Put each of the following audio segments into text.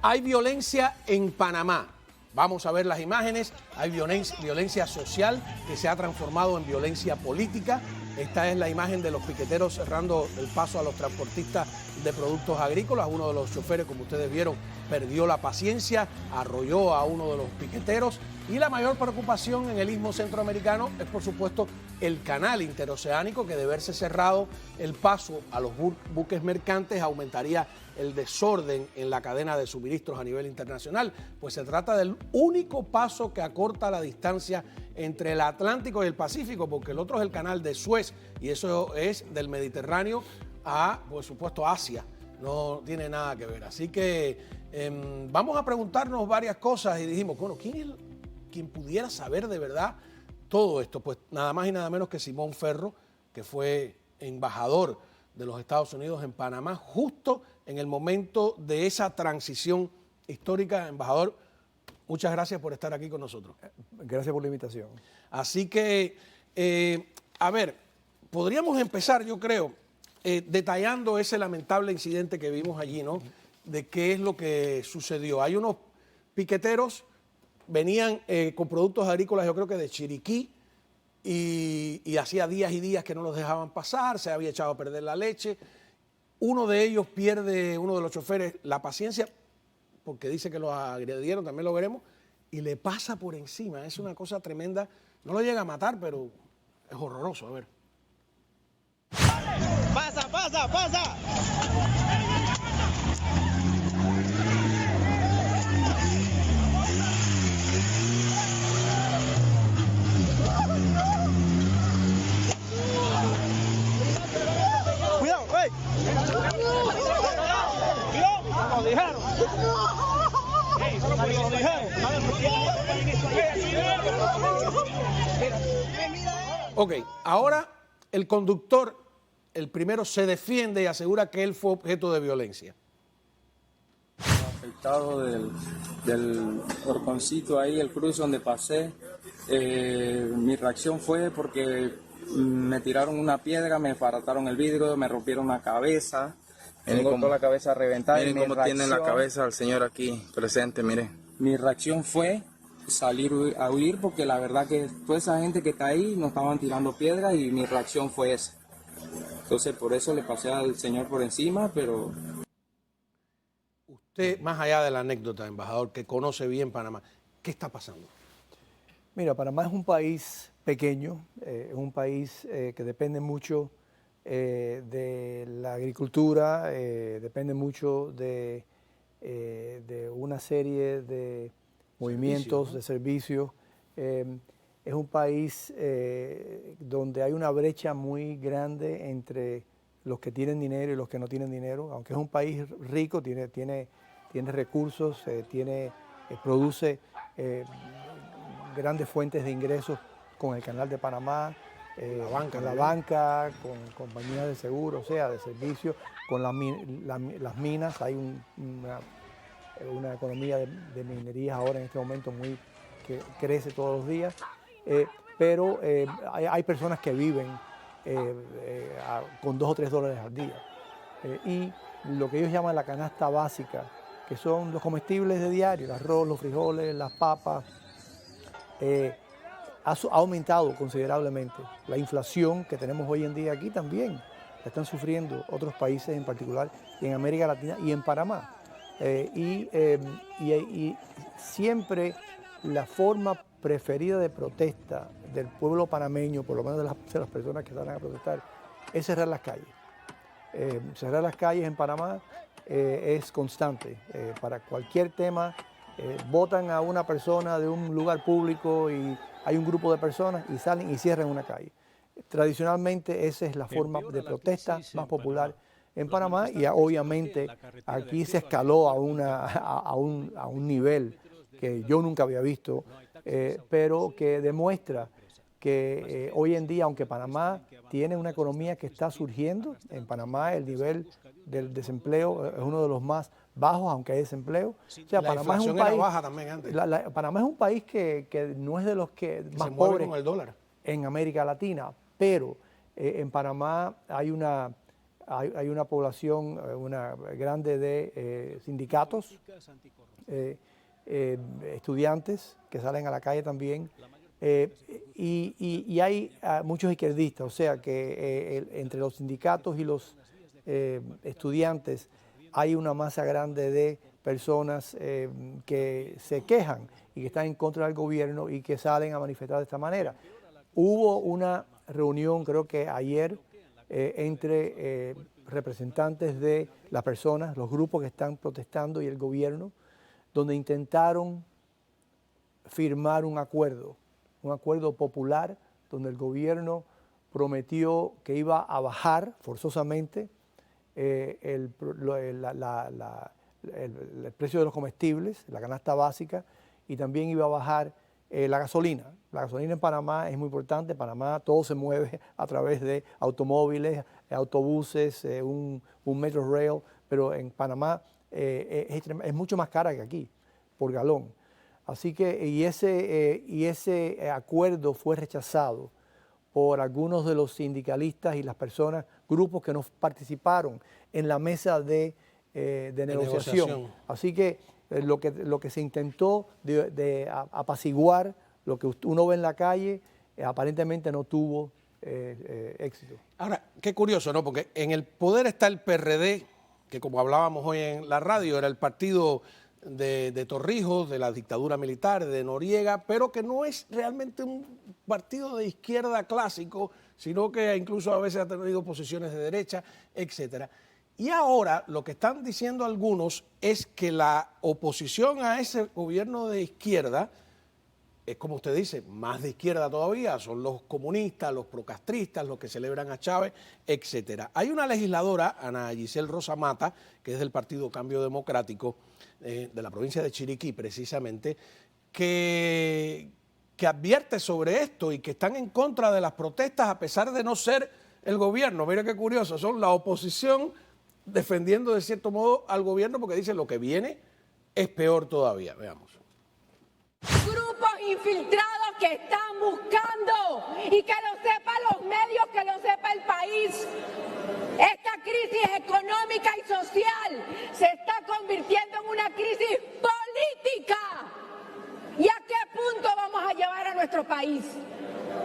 Hay violencia en Panamá. Vamos a ver las imágenes. Hay violencia social que se ha transformado en violencia política. Esta es la imagen de los piqueteros cerrando el paso a los transportistas de productos agrícolas. Uno de los choferes, como ustedes vieron, perdió la paciencia, arrolló a uno de los piqueteros. Y la mayor preocupación en el Istmo Centroamericano es, por supuesto, el canal interoceánico, que de verse cerrado el paso a los buques mercantes aumentaría el desorden en la cadena de suministros a nivel internacional, pues se trata del único paso que acorta la distancia entre el Atlántico y el Pacífico, porque el otro es el canal de Suez, y eso es del Mediterráneo a, por supuesto, Asia. No tiene nada que ver. Así que vamos a preguntarnos varias cosas y dijimos, bueno, ¿quién es quien pudiera saber de verdad todo esto? Pues nada más y nada menos que Simón Ferro, que fue embajador de los Estados Unidos en Panamá, justo en el momento de esa transición histórica. Embajador, muchas gracias por estar aquí con nosotros. Gracias por la invitación. Así que, a ver, podríamos empezar, yo creo, detallando ese lamentable incidente que vimos allí, ¿no? De qué es lo que sucedió. Hay unos piqueteros, venían con productos agrícolas, yo creo que de Chiriquí, y hacía días y días que no los dejaban pasar, se había echado a perder la leche. Uno de ellos pierde, uno de los choferes, la paciencia, porque dice que lo agredieron, también lo veremos, y le pasa por encima. Es una cosa tremenda. No lo llega a matar, pero es horroroso. A ver. ¡Pasa, pasa, pasa! ¡Cuidado, hey! ¡Cuidado! ¡Nos dejaron! ¡Nos dejaron! Ok, ahora el conductor, el primero, se defiende y asegura que él fue objeto de violencia. Afectado del horconcito ahí, el cruce donde pasé, mi reacción fue porque me tiraron una piedra, me farataron el vidrio, me rompieron la cabeza, me cortó la cabeza reventada. Miren cómo tiene la cabeza el señor aquí presente, miren. Mi reacción fue salir a huir porque la verdad que toda esa gente que está ahí nos estaban tirando piedras y mi reacción fue esa. Entonces por eso le pasé al señor por encima, pero... Usted, más allá de la anécdota, embajador, que conoce bien Panamá, ¿qué está pasando? Mira, Panamá es un país pequeño, es un país que depende mucho de la agricultura, depende mucho de una serie de movimientos, ¿no?, de servicios. Es un país donde hay una brecha muy grande entre los que tienen dinero y los que no tienen dinero. Aunque es un país rico, tiene recursos, produce grandes fuentes de ingresos con el Canal de Panamá, la banca, con compañías de seguro, o sea, de servicios, con las minas. Hay una economía de minería ahora en este momento que crece todos los días, pero hay personas que viven con $2 o $3 al día. Y lo que ellos llaman la canasta básica, que son los comestibles de diario, el arroz, los frijoles, las papas, ha aumentado considerablemente. La inflación que tenemos hoy en día aquí también la están sufriendo otros países en particular, en América Latina y en Panamá. Y siempre la forma preferida de protesta del pueblo panameño, por lo menos de las personas que salen a protestar, es cerrar las calles. Cerrar las calles en Panamá es constante. Para cualquier tema, votan a una persona de un lugar público y hay un grupo de personas y salen y cierran una calle. Tradicionalmente esa es la forma de protesta más popular en Panamá, y obviamente aquí se escaló a un nivel que yo nunca había visto, pero que demuestra que hoy en día, aunque Panamá tiene una economía que está surgiendo, en Panamá el nivel del desempleo es uno de los más bajos, aunque hay desempleo. O sea, Panamá es un país, baja también antes. Panamá es un país que no es de los que más pobres con el dólar en América Latina, pero en Panamá hay hay una población una grande de sindicatos, estudiantes que salen a la calle también, y hay muchos izquierdistas, o sea que entre los sindicatos y los estudiantes hay una masa grande de personas que se quejan y que están en contra del gobierno y que salen a manifestar de esta manera. Hubo una reunión, creo que ayer, entre representantes de las personas, los grupos que están protestando y el gobierno, donde intentaron firmar un acuerdo popular, donde el gobierno prometió que iba a bajar forzosamente el precio de los comestibles, la canasta básica, y también iba a bajar la gasolina. La gasolina en Panamá es muy importante. En Panamá todo se mueve a través de automóviles, autobuses, un metro rail, pero en Panamá es mucho más cara que aquí, por galón. Así que, y ese acuerdo fue rechazado por algunos de los sindicalistas y las personas, grupos que no participaron en la mesa de negociación. Así que lo que se intentó de apaciguar, lo que uno ve en la calle, aparentemente no tuvo éxito. Ahora, qué curioso, ¿no? Porque en el poder está el PRD, que como hablábamos hoy en la radio, era el partido de Torrijos, de la dictadura militar, de Noriega, pero que no es realmente un partido de izquierda clásico, sino que incluso a veces ha tenido posiciones de derecha, etcétera. Y ahora lo que están diciendo algunos es que la oposición a ese gobierno de izquierda es, como usted dice, más de izquierda todavía, son los comunistas, los procastristas, los que celebran a Chávez, etcétera. Hay una legisladora, Ana Giselle Rosa Mata, que es del Partido Cambio Democrático, de la provincia de Chiriquí precisamente, que advierte sobre esto y que están en contra de las protestas a pesar de no ser el gobierno. Mira qué curioso, son la oposición defendiendo de cierto modo al gobierno porque dice lo que viene es peor todavía. Veamos. Grupos infiltrados que están buscando, y que lo sepan los medios, que lo sepa el país, esta crisis económica y social se está convirtiendo en una crisis política. ¿Y a qué punto vamos a llevar a nuestro país?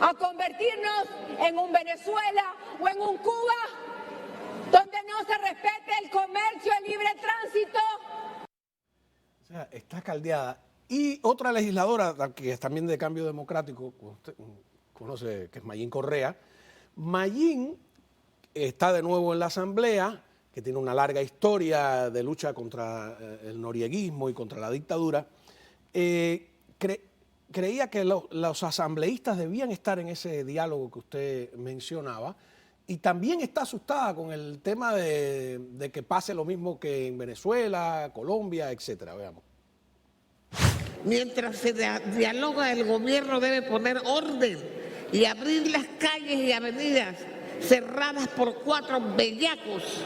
¿A convertirnos en un Venezuela o en un Cuba donde no se respete el comercio, el libre tránsito? O sea, está caldeada. Y otra legisladora, que es también de Cambio Democrático, usted conoce, que es Mayín Correa. Mayín está de nuevo en la Asamblea, que tiene una larga historia de lucha contra el norieguismo y contra la dictadura. Creía que los asambleístas debían estar en ese diálogo que usted mencionaba, y también está asustada con el tema de que pase lo mismo que en Venezuela, Colombia, etcétera. Veamos. Mientras se dialoga, el gobierno debe poner orden y abrir las calles y avenidas cerradas por 4 bellacos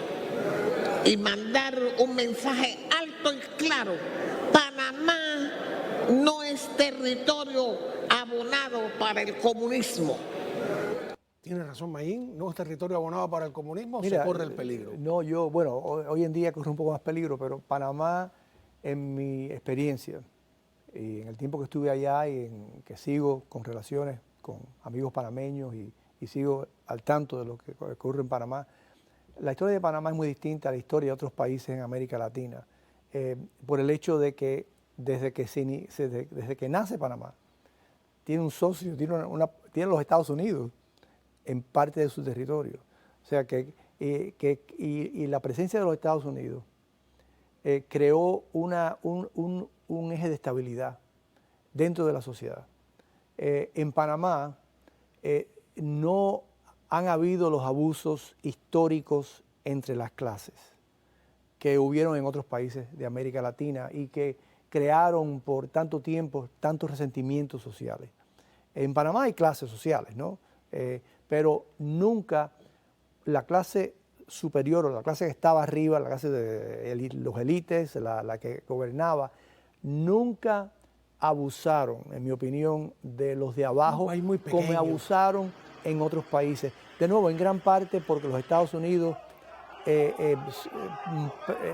y mandar un mensaje alto y claro: Panamá no es territorio abonado para el comunismo. Tiene razón Mayín, no es territorio abonado para el comunismo. Mira, se corre el peligro. No, bueno, hoy en día corre un poco más peligro, pero Panamá, en mi experiencia, y en el tiempo que estuve allá y en que sigo con relaciones con amigos panameños y sigo al tanto de lo que ocurre en Panamá, la historia de Panamá es muy distinta a la historia de otros países en América Latina, por el hecho de que desde que nace Panamá, tiene un socio, tiene los Estados Unidos en parte de su territorio. O sea y la presencia de los Estados Unidos creó un eje de estabilidad dentro de la sociedad. En Panamá no han habido los abusos históricos entre las clases que hubieron en otros países de América Latina y que crearon por tanto tiempo tantos resentimientos sociales. En Panamá hay clases sociales, ¿no? Pero nunca la clase superior o la clase que estaba arriba, la clase de los élites, la que gobernaba, nunca abusaron, en mi opinión, de los de abajo como abusaron en otros países. De nuevo, en gran parte porque los Estados Unidos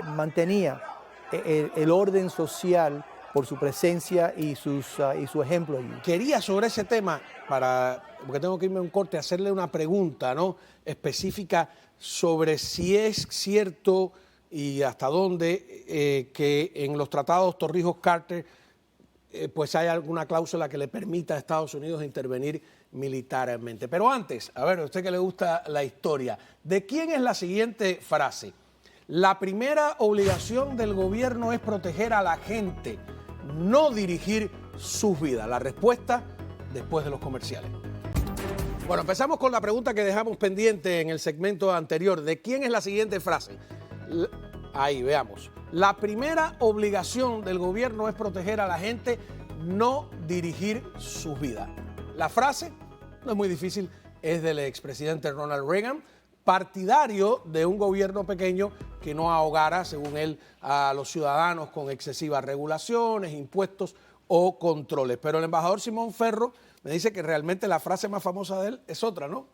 mantenía el orden social por su presencia y su ejemplo allí. Quería sobre ese tema, porque tengo que irme a un corte, hacerle una pregunta, ¿no?, específica sobre si es cierto y hasta dónde que en los tratados Torrijos-Carter pues hay alguna cláusula que le permita a Estados Unidos intervenir militarmente. Pero antes, a ver, a usted que le gusta la historia, ¿de quién es la siguiente frase? La primera obligación del gobierno es proteger a la gente, no dirigir sus vidas. La respuesta después de los comerciales. Bueno, empezamos con la pregunta que dejamos pendiente en el segmento anterior. ¿De quién es la siguiente frase? Ahí, veamos. La primera obligación del gobierno es proteger a la gente, no dirigir sus vidas. La frase, no es muy difícil, es del expresidente Ronald Reagan, partidario de un gobierno pequeño que no ahogara, según él, a los ciudadanos con excesivas regulaciones, impuestos o controles. Pero el embajador Simón Ferro me dice que realmente la frase más famosa de él es otra, ¿no?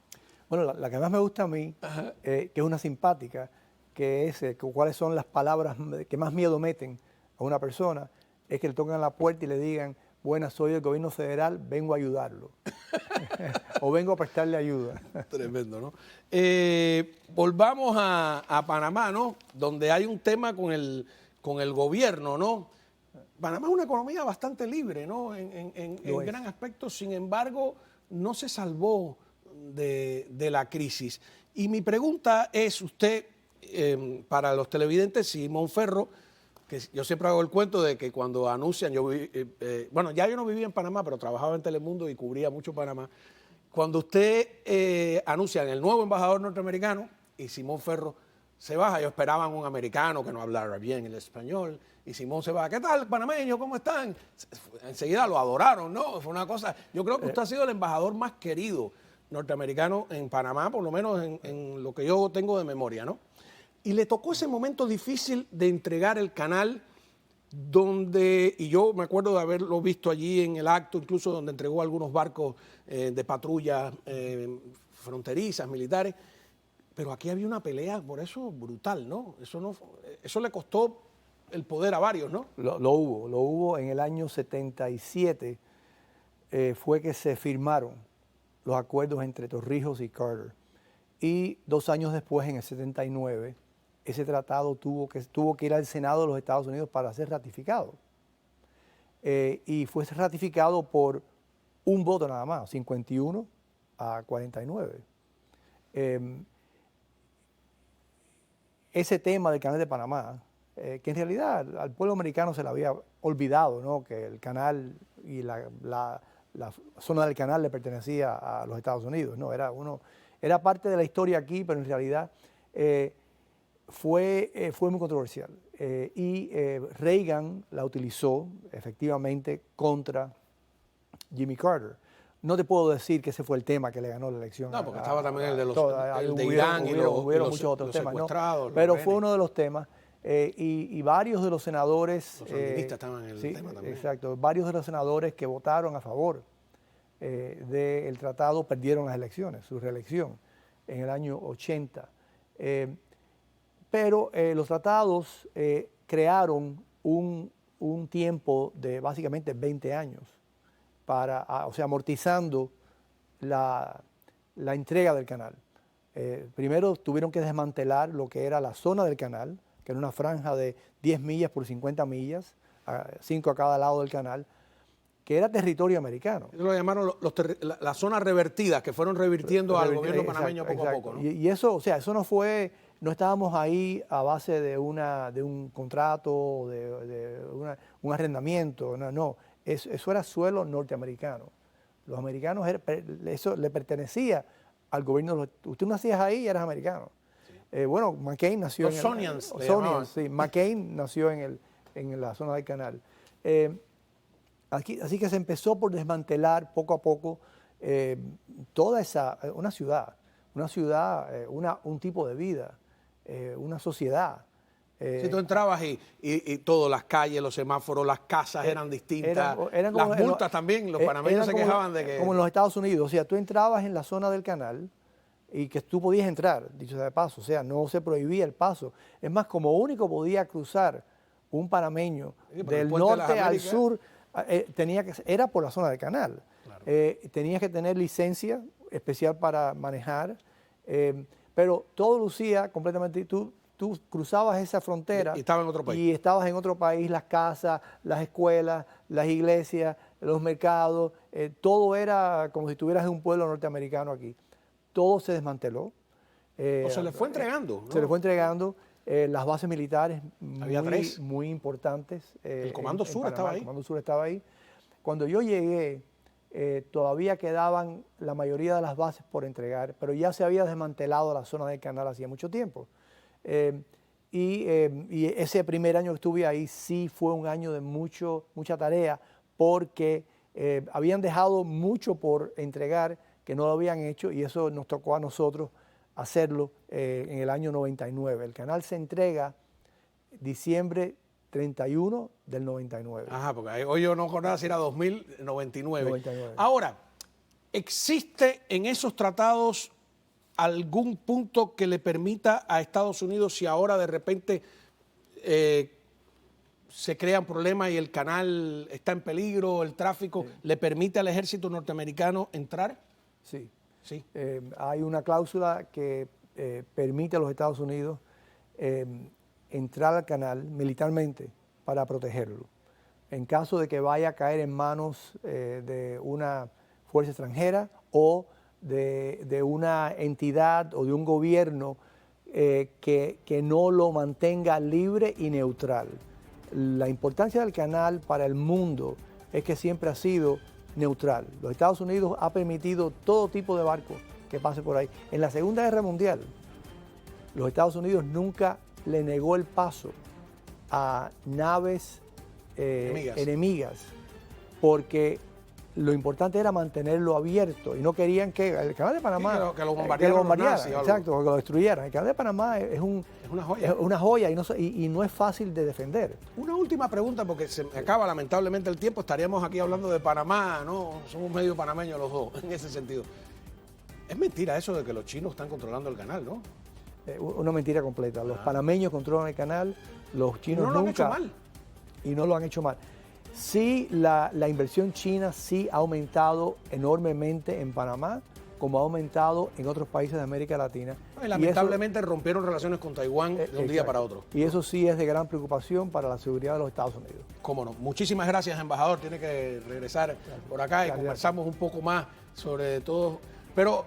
Bueno, la que más me gusta a mí, que es una simpática, que es cuáles son las palabras que más miedo meten a una persona, es que le tocan la puerta y le digan: buenas, soy del gobierno federal, vengo a ayudarlo. O vengo a prestarle ayuda. Tremendo, ¿no? Volvamos a Panamá, ¿no? Donde hay un tema con el gobierno, ¿no? Panamá es una economía bastante libre, ¿no? En gran aspecto, sin embargo, no se salvó de la crisis. Y mi pregunta es, usted, para los televidentes, Simón Ferro, que yo siempre hago el cuento de que cuando anuncian, bueno, ya yo no vivía en Panamá, pero trabajaba en Telemundo y cubría mucho Panamá. Cuando usted anuncian el nuevo embajador norteamericano y Simón Ferro se baja, ellos esperaban un americano que no hablara bien el español, y Simón se va: ¿qué tal, panameños? ¿Cómo están? Enseguida lo adoraron, ¿no? Fue una cosa. Yo creo que usted ha sido el embajador más querido norteamericano en Panamá, por lo menos en lo que yo tengo de memoria, ¿no? Y le tocó ese momento difícil de entregar el canal, y yo me acuerdo de haberlo visto allí en el acto, incluso donde entregó algunos barcos de patrulla fronterizas, militares, pero aquí había una pelea por eso brutal, ¿no? Eso le costó el poder a varios, ¿no? Lo hubo en el año 77, fue que se firmaron los acuerdos entre Torrijos y Carter. Y 2 años después, en el 79, ese tratado tuvo que ir al Senado de los Estados Unidos para ser ratificado. Y fue ratificado por un voto nada más, 51 a 49. Ese tema del canal de Panamá, que en realidad al pueblo americano se le había olvidado, ¿no?, que el canal y la zona del canal le pertenecía a los Estados Unidos, ¿no? Era parte de la historia aquí, pero en realidad fue muy controversial. Y Reagan la utilizó efectivamente contra Jimmy Carter. No te puedo decir que ese fue el tema que le ganó la elección. No, porque estaba también el de Irán y muchos otros temas, ¿no? Pero fue uno de los temas. Y varios de los senadores... Los sandinistas estaban en el tema también. Exacto. Varios de los senadores que votaron a favor del tratado perdieron las elecciones, su reelección, en el año 80. Pero los tratados crearon un tiempo de básicamente 20 años, o sea, amortizando la entrega del canal. Primero tuvieron que desmantelar lo que era la zona del canal, que era una franja de 10 millas por 50 millas, 5 a cada lado del canal, que era territorio americano. Eso lo llamaron las zonas revertidas, que fueron revirtiendo al gobierno panameño poco a poco, ¿no? Y eso, o sea, eso no estábamos ahí a base de un contrato, de un arrendamiento, no. Eso era suelo norteamericano. Los americanos, eso le pertenecía al gobierno. Usted nacías ahí y eras americano. Bueno, McCain nació los Sonians, sí, McCain nació en la zona del canal. Así que se empezó por desmantelar poco a poco toda una ciudad, un tipo de vida, una sociedad. Si tú entrabas y todas las calles, los semáforos, las casas eran distintas, las multas también, los panameños se quejaban de que... Como en los Estados Unidos, o sea, tú entrabas en la zona del canal y que tú podías entrar, dicho sea de paso, o sea, no se prohibía el paso. Es más, como único podía cruzar un panameño Sí, pero del el puente de las norte al Américas. sur, era por la zona del canal. Claro. Tenías que tener licencia especial para manejar, pero todo lucía completamente. Tú cruzabas esa frontera Y estaba en otro país. y estabas en otro país, las casas, las escuelas, las iglesias, los mercados, todo era como si estuvieras en un pueblo norteamericano aquí. Todo se desmanteló. O se le fue entregando, ¿no? Se le fue entregando. Las bases militares Había tres. muy importantes. El Comando Sur Panamá. estaba ahí. El Comando Sur estaba ahí. Cuando yo llegué, todavía quedaban la mayoría de las bases por entregar, pero ya se había desmantelado la zona del canal hacía mucho tiempo. Y ese primer año que estuve ahí sí fue un año de mucha tarea, porque habían dejado mucho por entregar que no lo habían hecho, y eso nos tocó a nosotros hacerlo en el año 99. El canal se entrega diciembre 31 del 99. Ajá, porque hoy yo no conozco si era 2099. 99. Ahora, ¿existe en esos tratados algún punto que le permita a Estados Unidos, si ahora de repente se crean problemas y el canal está en peligro, el tráfico, le permite al ejército norteamericano entrar? Sí. Sí. Hay una cláusula que permite a los Estados Unidos entrar al canal militarmente para protegerlo. En caso de que vaya a caer en manos de una fuerza extranjera o de una entidad o de un gobierno que no lo mantenga libre y neutral. La importancia del canal para el mundo es que siempre ha sido neutral. Los Estados Unidos ha permitido todo tipo de barcos que pase por ahí. En la Segunda Guerra Mundial, los Estados Unidos nunca le negó el paso a naves enemigas, porque lo importante era mantenerlo abierto y no querían que el canal de Panamá Sí, que lo bombardearan los nazis o algo. exacto, que lo destruyeran. El canal de Panamá es una joya. es una joya y no es fácil de defender. Una última pregunta, porque se me acaba lamentablemente el tiempo. Estaríamos aquí hablando de Panamá, ¿no? Somos medio panameños los dos, en ese sentido. Es mentira eso de que los chinos están controlando el canal, ¿no? Una mentira completa. Los panameños controlan el canal, los chinos No lo han nunca. hecho mal. Y no lo han hecho mal. Sí, la inversión china sí ha aumentado enormemente en Panamá, como ha aumentado en otros países de América Latina. Y lamentablemente rompieron relaciones con Taiwán de un día exacto. para otro. Y eso sí es de gran preocupación para la seguridad de los Estados Unidos. Cómo no. Muchísimas gracias, embajador. Tiene que regresar por acá y Gracias. conversamos un poco más sobre todo. Pero